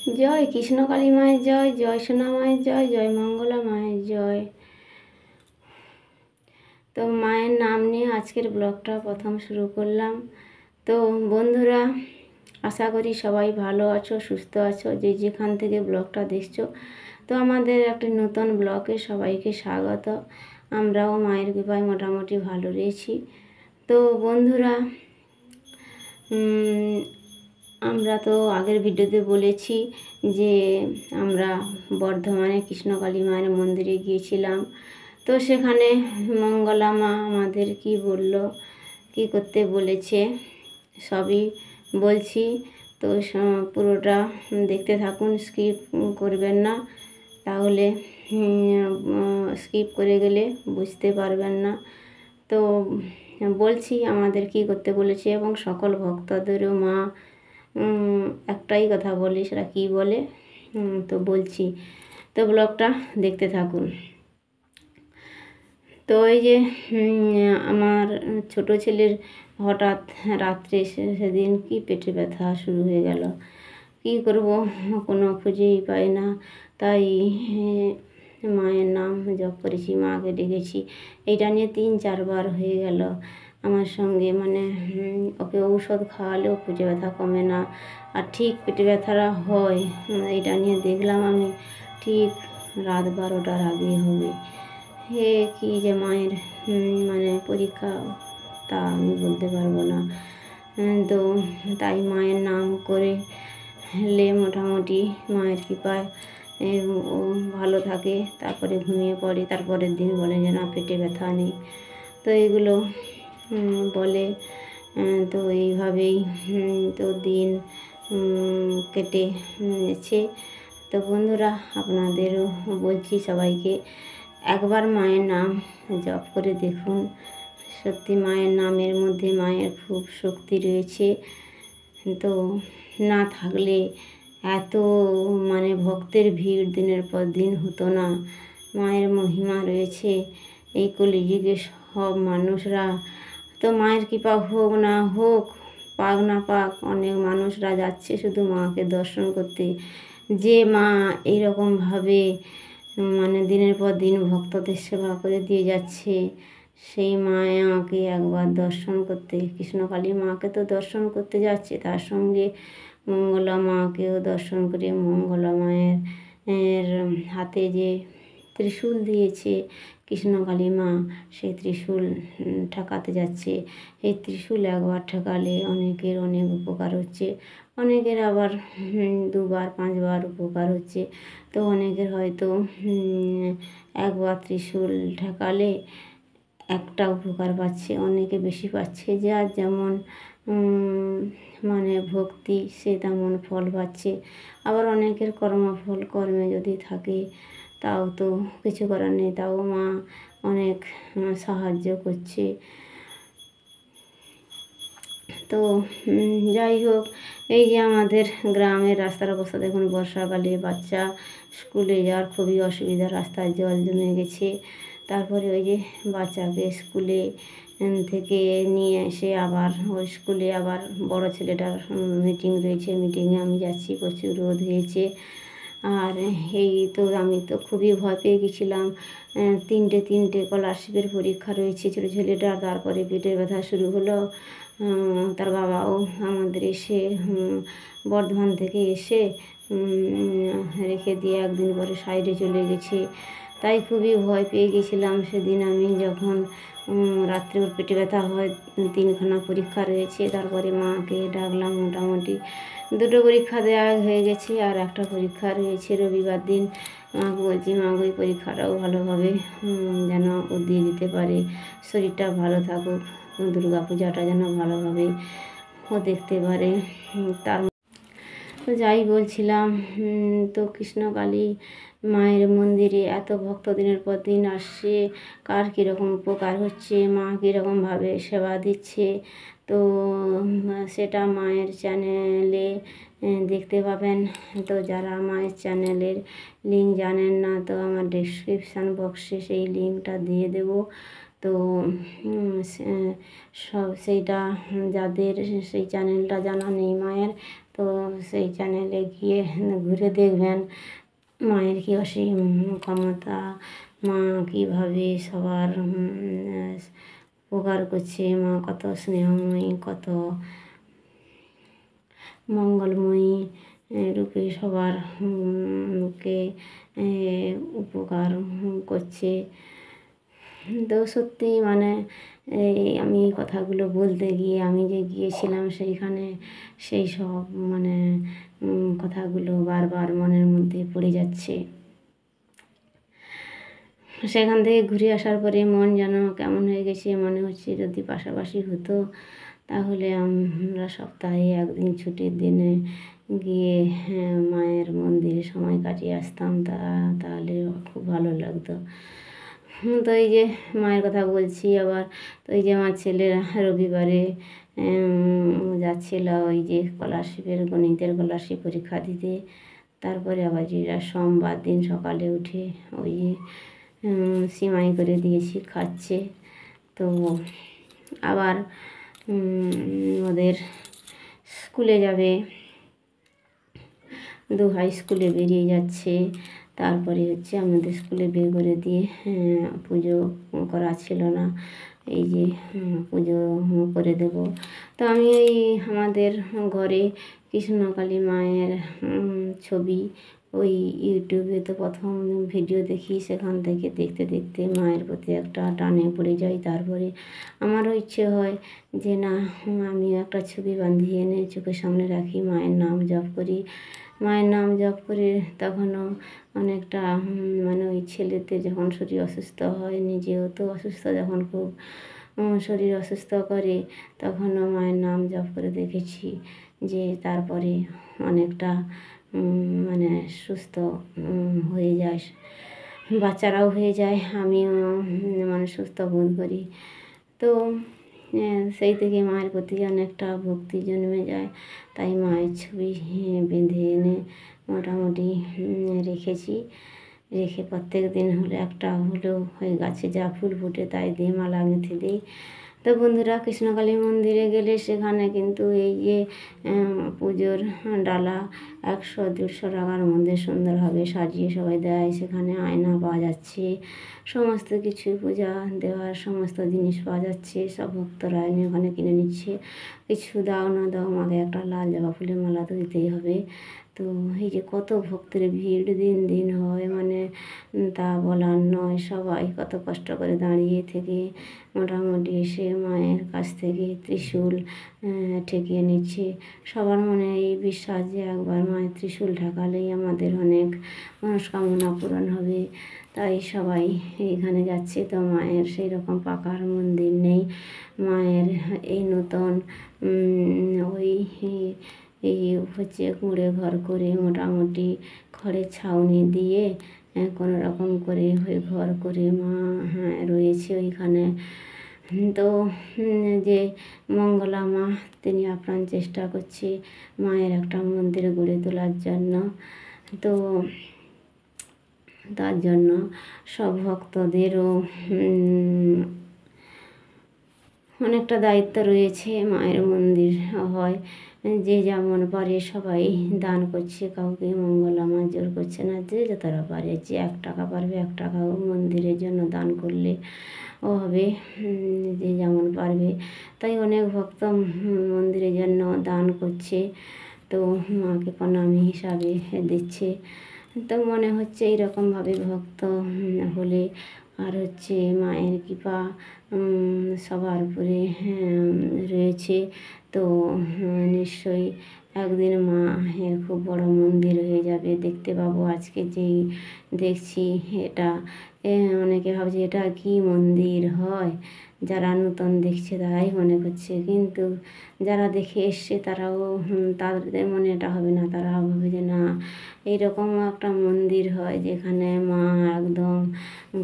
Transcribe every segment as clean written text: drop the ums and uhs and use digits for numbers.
জয় কৃষ্ণকালী মায়ের জয়, জয় সোনা মায়ের জয়, জয় মঙ্গলা মায়ের জয়। তো মায়ের নাম নিয়ে আজকের ব্লগটা প্রথম শুরু করলাম। তো বন্ধুরা, আশা করি সবাই ভালো আছো, সুস্থ আছো, যে যেখান থেকে ব্লগটা দেখছো। তো আমাদের একটা নতুন ব্লগে সবাইকে স্বাগত। আমরাও মায়ের কৃপায় মোটামুটি ভালো রয়েছি। তো বন্ধুরা, আমরা তো আগের ভিডিওতে বলেছি যে আমরা বর্ধমানে কৃষ্ণকালী মায়ের মন্দিরে গিয়েছিলাম। তো সেখানে মঙ্গলা মা আমাদের কি বলল, কি করতে বলেছে সবই বলছি। তো পুরোটা দেখতে থাকুন, স্কিপ করবেন না, তাহলে স্কিপ করে গেলে বুঝতে পারবেন না। তো বলছি আমাদের কি করতে বলেছে, এবং সকল ভক্তদেরও মা একটাই কথা বলি, সেটা কী বলে তো বলছি। তো ব্লগটা দেখতে থাকুন। তো এই যে আমার ছোট ছেলের হঠাৎ রাত্রে সেদিন কি পেটে ব্যথা শুরু হয়ে গেল, কী করব কোনো খুঁজেই পাই না। তাই মায়ের নাম জপ করেছি, মাকে ডেকেছি। এইটা নিয়ে 3-4 বার হয়ে গেল আমার সঙ্গে, মানে ওকে ঔষধ খাওয়ালেও পেটে ব্যথা কমে না, আর ঠিক পেটে ব্যথাটা হয়। এটা নিয়ে দেখলাম আমি ঠিক রাত 12টার আগে হবে। হে কি যে মায়ের মানে পরীক্ষা, তা আমি বলতে পারবো না। তো তাই মায়ের নাম করে হলে মোটামুটি মায়ের কৃপায় ও ভালো থাকে, তারপরে ঘুমিয়ে পড়ে। তারপরের দিন বলে যে না, পেটে ব্যথা নেই। তো এগুলো বলে। তো এইভাবেই তো দিন কেটে গেছে। তো বন্ধুরা, আপনাদেরও বলছি সবাইকে একবার মায়ের নাম জপ করে দেখুন। সত্যি মায়ের নামের মধ্যে মায়ের খুব শক্তি রয়েছে। তো না থাকলে এত মানে ভক্তের ভিড় দিনের পর দিন হতো না। মায়ের মহিমা রয়েছে এই কলিযুগে। সব মানুষরা তো মায়ের কৃপা হোক না হোক, পাক না পাক, অনেক মানুষরা যাচ্ছে শুধু মাকে দর্শন করতে। যে মা এইরকমভাবে মানে দিনের পর দিন ভক্তদের সেবা করে দিয়ে যাচ্ছে, সেই মায়াকে একবার দর্শন করতে, কৃষ্ণকালী মাকে তো দর্শন করতে যাচ্ছে, তার সঙ্গে মঙ্গলা মাকেও দর্শন করে মঙ্গলা মায়ের হাতে যে ত্রিশূল দিয়েছে কৃষ্ণকালী মা, সেই ত্রিশূল ঠেকাতে যাচ্ছে। এই ত্রিশূল একবার ঠেকালে অনেকের অনেক উপকার হচ্ছে, অনেকের আবার 2বার 5বার উপকার হচ্ছে। তো অনেকের হয়তো একবার ত্রিশূল ঠেকালে একটা উপকার পাচ্ছে, অনেকে বেশি পাচ্ছে। যার যেমন মানে ভক্তি, সে তেমন ফল পাচ্ছে। আবার অনেকের কর্মফল কর্মে যদি থাকে, তাও তো কিছু করার নেই, তাও মা অনেক সাহায্য করছে। তো যাই হোক, এই যে আমাদের গ্রামের রাস্তার অবস্থা দেখুন। বর্ষাকালে বাচ্চা স্কুলে যাওয়ার খুবই অসুবিধা, রাস্তায় জল জমে গেছে। তারপরে ওই যে বাচ্চাকে স্কুলে থেকে নিয়ে এসে আবার ওই স্কুলে আবার বড় ছেলেটার মিটিং রয়েছে, মিটিংয়ে আমি যাচ্ছি, প্রচুর রোদ হয়েছে। আর এই তো আমি তো খুবই ভয় পেয়ে গেছিলাম। 3টে স্কলারশিপের পরীক্ষা রয়েছে ছোটো ছেলেটার। তারপরে পেটের ব্যথা শুরু হলো। তার বাবাও আমাদের এসে বর্ধমান থেকে এসে রেখে দিয়ে একদিন পরে সাইডে চলে গেছে। তাই খুবই ভয় পেয়ে গেছিলাম সেদিন আমি, যখন রাত্রে ওর পেটে ব্যথা হয়। 3খানা পরীক্ষা রয়েছে। তারপরে মাকে ডাকলাম, মোটামুটি 2টো পরীক্ষা দেওয়া হয়ে গেছে, আর একটা পরীক্ষা রয়েছে রবিবার দিন। মাকে বলছি, মা ওই পরীক্ষাটাও ভালোভাবে যেন ও দিয়ে দিতে পারে, শরীরটা ভালো থাকুক, দুর্গা পূজাটা যেন ভালোভাবে ও দেখতে পারে। তার তো যাই বলছিলাম, তো কৃষ্ণকালী মায়ের মন্দিরে এত ভক্ত দিনের পর দিন আসছে, কার কীরকম উপকার হচ্ছে, মা কীরকমভাবে সেবা দিচ্ছে, তো সেটা মায়ের চ্যানেলে দেখতে পাবেন। তো যারা মায়ের চ্যানেলের লিঙ্ক জানেন না, তো আমার ডেসক্রিপশান বক্সে সেই লিঙ্কটা দিয়ে দেব। তো সব সেইটা যাদের সেই চ্যানেলটা জানা নেই মায়ের, তো সেই চ্যানেলে গিয়ে ঘুরে দেখবেন মায়ের কী অসীম ক্ষমতা, মা কীভাবে সবার উপকার করছে, মা কত স্নেহময়ী, কত মঙ্গলময়ী রূপে সবার কে উপকার করছে। তো সত্যি মানে আমি এই কথাগুলো বলতে গিয়ে আমি যে গিয়েছিলাম সেইখানে, সেই সব মানে কথাগুলো বারবার মনের মধ্যে পড়ে যাচ্ছে। সেখান থেকে ঘুরে আসার পরে মন যেন কেমন হয়ে গেছে, মনে হচ্ছে যদি পাশাপাশি হতো তাহলে আমরা সপ্তাহে একদিন ছুটির দিনে গিয়ে মায়ের মন্দিরে সময় কাটিয়ে আসতাম, তাহলে খুব ভালো লাগতো। তো এই যে মায়ের কথা বলছি আবার, তো এই যে আমার ছেলেরা রবিবারে যাচ্ছিল ওই যে স্কলারশিপের গণিতের স্কলারশিপ পরীক্ষা দিতে। তারপরে আবার যেটা সোমবার দিন সকালে উঠে ওই সিমাই করে দিয়েছি, খাচ্ছে। তো আবার ওদের স্কুলে যাবে, দু হাই স্কুলে বেরিয়ে যাচ্ছে। তারপরে হচ্ছে আমাদের স্কুলে বের করে দিয়ে পুজো করা ছিল না, এই যে পুজো করে দেব। তো আমি এই আমাদের ঘরে কৃষ্ণকালী মায়ের ছবি ওই ইউটিউবে তো প্রথম ভিডিও দেখি, সেখান থেকে দেখতে দেখতে মায়ের প্রতি একটা টানে পড়ে যাই। তারপরে আমারও ইচ্ছে হয় যে না, আমিও একটা ছবি বাঁধিয়ে এনে চোখের সামনে রাখি, মায়ের নাম জপ করি। মায়ের নাম জপ করে তখনও অনেকটা মানে ওই ছেলেতে যখন শরীর অসুস্থ হয়, নিজেও তো অসুস্থ, যখন খুব শরীর অসুস্থ করে তখনও মায়ের নাম জপ করে দেখেছি যে তারপরে অনেকটা মানে সুস্থ হয়ে যায়, বাচ্চারাও হয়ে যায়, আমিও মানে সুস্থ বোধ করি। তো সেই থেকে মায়ের প্রতি অনেকটা ভক্তি জন্মে যায়। তাই মায়ের ছবি বেঁধে এনে মোটামুটি রেখেছি, রেখে প্রত্যেক দিন হলে একটা হলেও ওই গাছে যা ফুল ফোটে তাই দিয়ে মালা গেঁথে দিই। তো বন্ধুরা, কৃষ্ণকালী মন্দিরে গেলে সেখানে কিন্তু এই যে পুজোর ডালা 100-150 টাকার মধ্যে সুন্দরভাবে সাজিয়ে সবাই দেয়। সেখানে আয়না পাওয়া যাচ্ছে, সমস্ত কিছু পূজা দেওয়ার সমস্ত জিনিস পাওয়া যাচ্ছে। সব ভক্তরা এনে ওখানে কিনে নিচ্ছে। কিছু দাও না দাও, আমাকে একটা লাল জবা ফুলের মালা তো দিতেই হবে। তো এই যে কত ভক্তের ভিড় দিন দিন হয়, মানে তা বলার নয়। সবাই কত কষ্ট করে দাঁড়িয়ে থেকে মোটামুটি এসে মায়ের কাছ থেকে ত্রিশূল ঠেকিয়ে নিচ্ছে। সবার মনে এই বিশ্বাস যে একবার মায়ের ত্রিশূল ঠেকালেই আমাদের অনেক মনস্কামনা পূরণ হবে। তাই সবাই এইখানে যাচ্ছে। তো মায়ের সেই রকম পাকার মন্দির নেই, মায়ের এই নতুন ওই এই হচ্ছে কুঁড়ে ঘর করে মোটামুটি খড়ের ছাউনি দিয়ে কোনো রকম করে ওই ঘর করে মা রয়েছে ওইখানে। তো যে মঙ্গলা মা, তিনি আপ্রাণ চেষ্টা করছে মায়ের একটা মন্দির গড়ে তোলার জন্য। তো তার জন্য সব ভক্তদেরও অনেকটা দায়িত্ব রয়েছে। মায়ের মন্দির হয়, যে যেমন পারে সবাই দান করছে, কাউকে মঙ্গলা মা জোর করছে না, যে যতটা পারে, যে 1 টাকা পারবে 1 টাকাও মন্দিরের জন্য দান করলে ও হবে, যে যেমন পারবে। তাই অনেক ভক্ত মন্দিরের জন্য দান করছে, তো মাকে প্রণামী হিসাবে দিচ্ছে। তো মনে হচ্ছে এইরকমভাবে ভক্ত হলে আর হচ্ছে মায়ের কৃপা সবার উপরে রয়েছে। তো নিশ্চয়ই একদিন মায়ের খুব বড় মন্দির হয়ে যাবে, দেখতে পাবো। আজকে যেই দেখছি এটা অনেকে ভাবছে এটা কি মন্দির হয়, যারা নতুন দেখছে তারাই মনে করছে, কিন্তু যারা দেখে এসছে তারাও তাদের মনে এটা হবে না, তারা ভাবে যে না, এইরকম একটা মন্দির হয় যেখানে মা একদম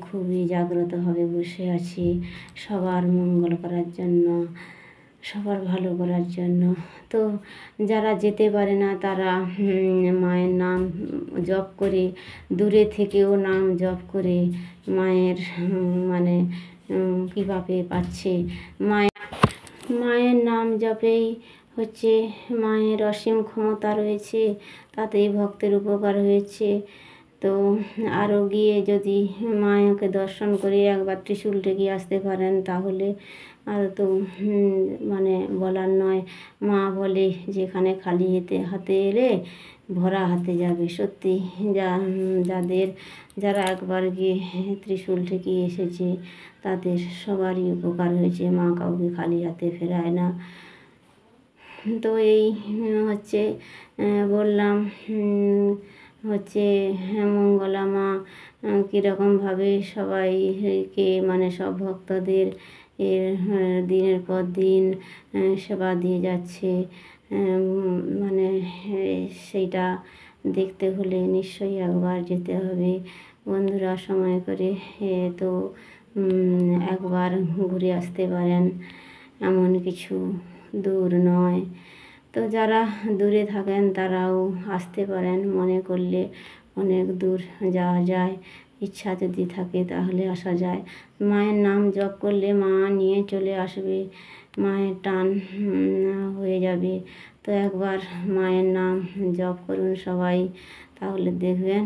খুবই জাগ্রতভাবে বসে আছি সবার মঙ্গল করার জন্য, সবার ভালো করার জন্য। তো যারা যেতে পারে না তারা মায়ের নাম জপ করে, দূরে থেকেও নাম জপ করে মায়ের মানে কৃপা পেয়ে পাচ্ছে। মায়ের নাম জপেই হচ্ছে মায়ের অসীম ক্ষমতা রয়েছে, তাতেই ভক্তের উপকার হয়েছে। তো আরও গিয়ে যদি মায়াকে দর্শন করে একবার ত্রিশূল ঠেকিয়ে আসতে পারেন তাহলে আর তো মানে বলার নয়। মা বলে যেখানে খালি হাতে এলে ভরা হাতে যাবে। সত্যি যারা একবার গিয়ে ত্রিশূল ঠেকিয়ে এসেছে তাদের সবারই উপকার হয়েছে। মা কাউকে খালি হাতে ফেরায় না। তো এই হচ্ছে বললাম হচ্ছে মঙ্গলা মা কীরকমভাবে সবাইকে মানে সব ভক্তদের দিনের পর দিন সেবা দিয়ে যাচ্ছে। মানে সেইটা দেখতে হলে নিশ্চয়ই একবার যেতে হবে। বন্ধুরা সময় করে তো একবার ঘুরে আসতে পারেন, এমন কিছু দূর নয়। তো যারা দূরে থাকেন তারাও আসতে পারেন, মনে করলে অনেক দূর যাওয়া যায়। ইচ্ছা যদি থাকে তাহলে আসা যায়। মায়ের নাম জপ করলে মা নিয়ে চলে আসবে, মায়ের টান হয়ে যাবে। তো একবার মায়ের নাম জপ করুন সবাই, তাহলে দেখবেন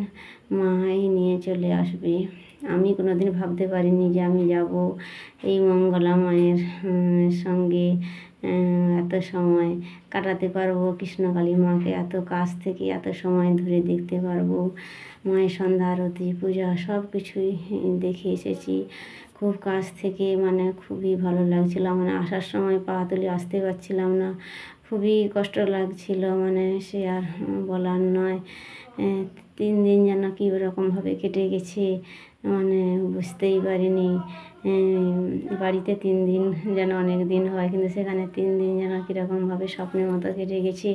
মাই নিয়ে চলে আসবে। আমি কোনোদিন ভাবতে পারিনি যে আমি যাব এই মঙ্গলা মায়ের সঙ্গে এত সময় কাটাতে পারবো, কৃষ্ণকালী মাকে এত কাছ থেকে এত সময় ধরে দেখতে পারবো। মায়ের সন্ধ্যা আরতি, পূজা সব কিছুই দেখে এসেছি খুব কাছ থেকে। মানে খুবই ভালো লাগছিল। মানে আসার সময় পা তুলে আসতে পারছিলাম না, খুবই কষ্ট লাগছিল। মানে সে আর বলার নয়। 3 দিন যেন কী রকমভাবে কেটে গেছে মানে বুঝতেই পারিনি। বাড়িতে 3 দিন যেন অনেক দিন হয়, কিন্তু সেখানে 3 দিন যেন কীরকমভাবে স্বপ্নের মতো কেটে গেছে।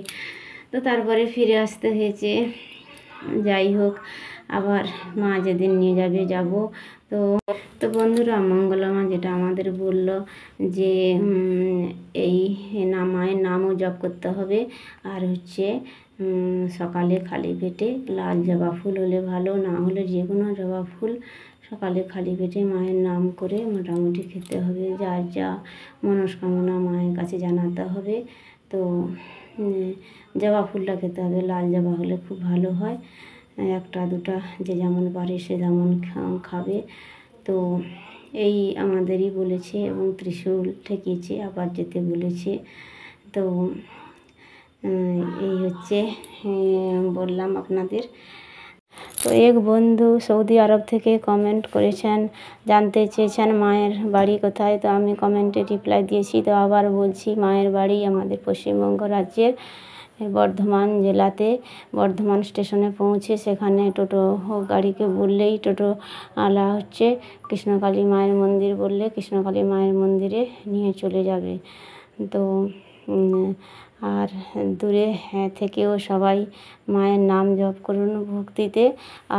তো তারপরে ফিরে আসতে হয়েছে। যাই হোক, আবার মা যেদিন নিয়ে যাবে যাব। তো বন্ধুরা, মঙ্গলা মা যেটা আমাদের বলল যে এই মায়ের নামও জপ করতে হবে। আর হচ্ছে সকালে খালি পেটে লাল জবা ফুল হলে ভালো, না হলে যে কোনো জবা ফুল সকালে খালি পেটে মায়ের নাম করে মোটামুটি খেতে হবে। যার যা মনস্কামনা মায়ের কাছে জানাতে হবে। তো জবা ফুলটা খেতে হবে, লাল জবা হলে খুব ভালো হয়। 1টা 2টা যে যেমন পারে সে যেমন খাবে। তো এই আমাদেরই বলেছে এবং ত্রিশূল ঠেকিয়েছে, আবার যেতে বলেছে। তো এই হচ্ছে বললাম আপনাদের। তো এক বন্ধু সৌদি আরব থেকে কমেন্ট করেছেন, জানতে চেয়েছেন মায়ের বাড়ি কোথায়। তো আমি কমেন্টে রিপ্লাই দিয়েছি। তো আবার বলছি, মায়ের বাড়ি আমাদের পশ্চিমবঙ্গ রাজ্যের বর্ধমান জেলাতে। বর্ধমান স্টেশনে পৌঁছে সেখানে টোটো গাড়িকে বললেই টোটোওয়ালা হচ্ছে কৃষ্ণকালী মায়ের মন্দির বললে কৃষ্ণকালী মায়ের মন্দিরে নিয়ে চলে যাবে। তো আর দূরে থেকেও সবাই মায়ের নাম জপ করুন ভক্তিতে।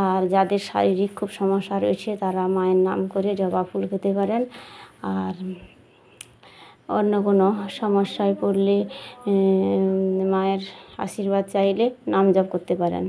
আর যাদের শারীরিক খুব সমস্যা রয়েছে তারা মায়ের নাম করে জবা ফুল খেতে পারেন। আর অন্য কোনো সমস্যায় পড়লে মায়ের আশীর্বাদ চাইলে নাম জপ করতে পারেন।